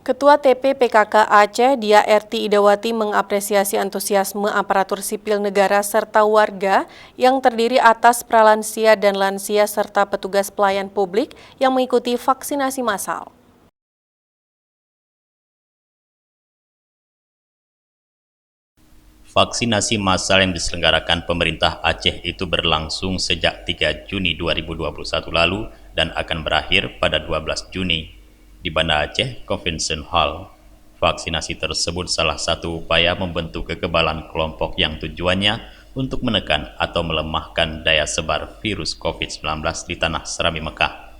Ketua TP PKK Aceh, Dia Erti Idawati mengapresiasi antusiasme aparatur sipil negara serta warga yang terdiri atas pralansia dan lansia serta petugas pelayan publik yang mengikuti vaksinasi massal. Vaksinasi massal yang diselenggarakan pemerintah Aceh itu berlangsung sejak 3 Juni 2021 lalu dan akan berakhir pada 12 Juni di Banda Aceh Convention Hall. Vaksinasi tersebut salah satu upaya membentuk kekebalan kelompok yang tujuannya untuk menekan atau melemahkan daya sebar virus COVID-19 di tanah Serambi Mekah.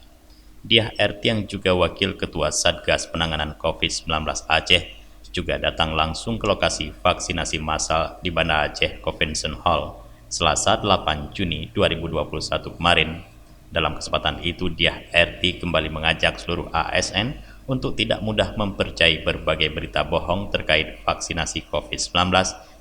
Dia RT yang juga Wakil Ketua Satgas Penanganan COVID-19 Aceh juga datang langsung ke lokasi vaksinasi massal di Banda Aceh Convention Hall Selasa 8 Juni 2021 kemarin. Dalam kesempatan itu, Dia RT kembali mengajak seluruh ASN untuk tidak mudah mempercayai berbagai berita bohong terkait vaksinasi COVID-19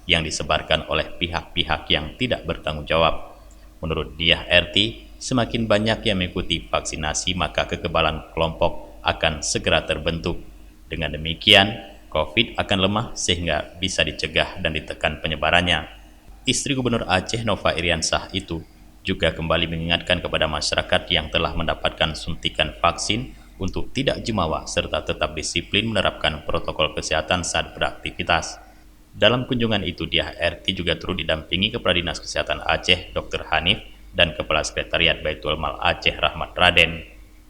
yang disebarkan oleh pihak-pihak yang tidak bertanggung jawab. Menurut Dia RT, semakin banyak yang mengikuti vaksinasi maka kekebalan kelompok akan segera terbentuk. Dengan demikian, COVID akan lemah sehingga bisa dicegah dan ditekan penyebarannya. Istri Gubernur Aceh Nova Iriansah itu juga kembali mengingatkan kepada masyarakat yang telah mendapatkan suntikan vaksin untuk tidak jumawa serta tetap disiplin menerapkan protokol kesehatan saat beraktivitas. Dalam kunjungan itu, Dia RT juga turut didampingi Kepala Dinas Kesehatan Aceh Dr. Hanif dan Kepala Sekretariat Baitul Mal Aceh Rahmat Raden.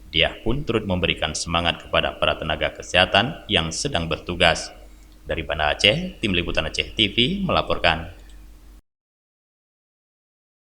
Dia pun turut memberikan semangat kepada para tenaga kesehatan yang sedang bertugas. Dari Banda Aceh, Tim Liputan Aceh TV melaporkan.